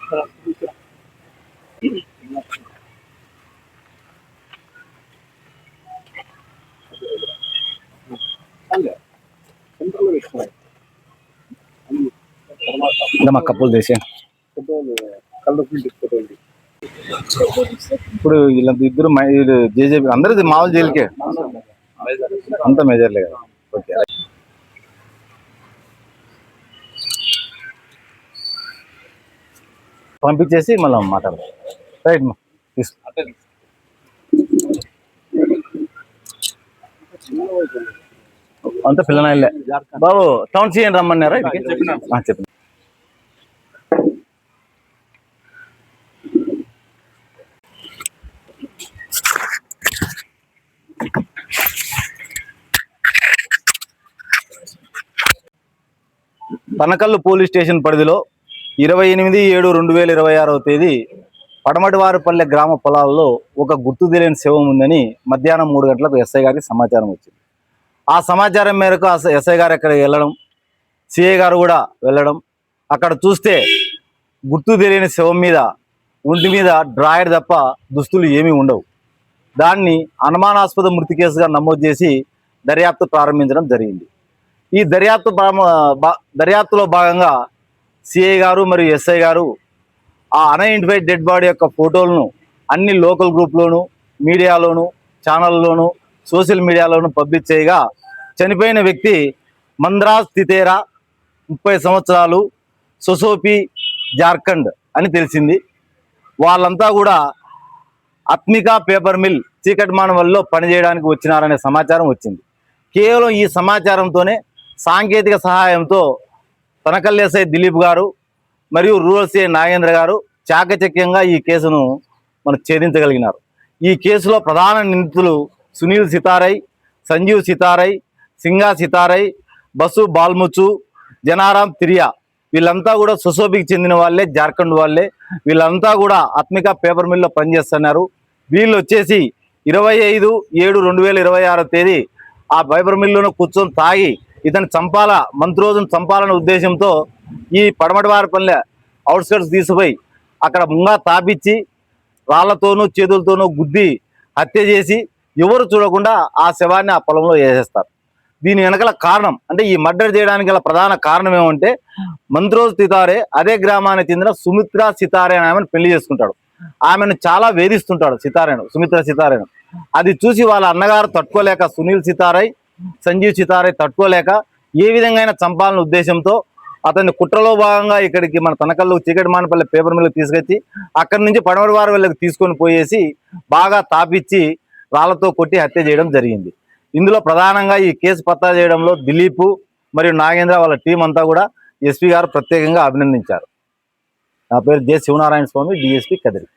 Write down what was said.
మా కప్పులు చేసే ఇప్పుడు వీళ్ళంత ఇద్దరు జేజేపీ అందరిది మామూలు జైలుకే అంత మేజర్లే కదా. ఓకే పంపించేసి మళ్ళీ మాట్లాడదాం. రైట్ మా అంత పిల్లనాయిలే బాబు. Town CM రమ్మన్నారా? చెప్పండి. తనకల్లు పోలీస్ స్టేషన్ పరిధిలో 28/7/2026 తేదీ పడమటివారిపల్లె గ్రామ పొలాల్లో ఒక గుర్తు తెలియని శవం ఉందని మధ్యాహ్నం 3 గంటలకు ఎస్ఐ గారికి సమాచారం వచ్చింది. ఆ సమాచారం మేరకు ఎస్ఐ గారు అక్కడికి వెళ్ళడం, సిఐ గారు కూడా వెళ్ళడం, అక్కడ చూస్తే గుర్తు తెలియని శవం మీద ఒంటి మీద డ్రాయర్ తప్ప దుస్తులు ఏమీ ఉండవు. దాన్ని అనుమానాస్పద మృతి కేసుగా నమోదు చేసి దర్యాప్తు ప్రారంభించడం జరిగింది. ఈ దర్యాప్తులో భాగంగా సిఐ గారు మరియు ఎస్ఐ గారు ఆ అన్ఐడెంటిఫైడ్ డెడ్ బాడీ యొక్క ఫోటోలను అన్ని లోకల్ గ్రూప్లోను, మీడియాలోను, ఛానల్లోను, సోషల్ మీడియాలోను పబ్లిష్ చేయగా చనిపోయిన వ్యక్తి మంద్రాజ్ తితేరా 30 సంవత్సరాలు, సొసోపి, జార్ఖండ్ అని తెలిసింది. వాళ్ళంతా కూడా ఆత్మిక పేపర్ మిల్ చీకటిమానవల్లో పనిచేయడానికి వచ్చినారనే సమాచారం వచ్చింది. కేవలం ఈ సమాచారంతోనే సాంకేతిక సహాయంతో తనకల్ ఎస్ఐ దిలీప్ గారు మరియు రూరల్ సిఐ నాగేంద్ర గారు చాకచక్యంగా ఈ కేసును ఛేదించగలిగినారు. ఈ కేసులో ప్రధాన నిందితులు సునీల్ సితారై, సంజీవ్ సితారై, సింగా సితారై, బసు బాల్ముచు, జనారాం తిరియా వీళ్ళంతా కూడా సొసోబికి చెందిన వాళ్ళే, జార్ఖండ్ వాళ్ళే. వీళ్ళంతా కూడా ఆత్మిక పేపర్ మిల్లో పనిచేస్తున్నారు. వీళ్ళు వచ్చేసి 25/7/2026 తేదీ ఆ పేపర్ మిల్లును కూర్చొని తాగి ఇతను మంత్ రోజును చంపాలనే ఉద్దేశంతో ఈ పడమటివారిపల్లె అవుట్స్కట్స్ తీసుకుపోయి అక్కడ ముంగా తాపిచ్చి రాళ్లతోనూ చేతులతోనూ గుద్ది హత్య చేసి ఎవరు చూడకుండా ఆ శవాన్ని ఆ పొలంలో వేసేస్తారు. దీని వెనకాల కారణం అంటే ఈ మర్డర్ చేయడానికి గల ప్రధాన కారణం ఏమంటే మంత్రోజ్ సితారే అదే గ్రామానికి చెందిన సుమిత్ర సితారే అని ఆమెను పెళ్లి చేసుకుంటాడు. ఆమెను చాలా వేధిస్తుంటాడు సుమిత్ర సితారేను. అది చూసి వాళ్ళ అన్నగారు తట్టుకోలేక సునీల్ సితారై, సంజీవ్ సితారై తట్టుకోలేక ఏ విధంగా చంపాలనే ఉద్దేశంతో అతన్ని కుట్రలో భాగంగా ఇక్కడికి మన తనకల్లు చీకటిమానపల్లి పేపర్ మిల్లు తీసుకొచ్చి అక్కడి నుంచి పడమటివారి వాళ్ళకి తీసుకొని పోయేసి బాగా తాపిచ్చి రాళ్లతో కొట్టి హత్య చేయడం జరిగింది. ఇందులో ప్రధానంగా ఈ కేసు పత్తా చేయడంలో దిలీప్ మరియు నాగేంద్ర వాళ్ళ టీం అంతా కూడా ఎస్పీ గారు ప్రత్యేకంగా అభినందించారు. నా పేరు జె శివనారాయణ స్వామి, డిఎస్పీ కదిరి.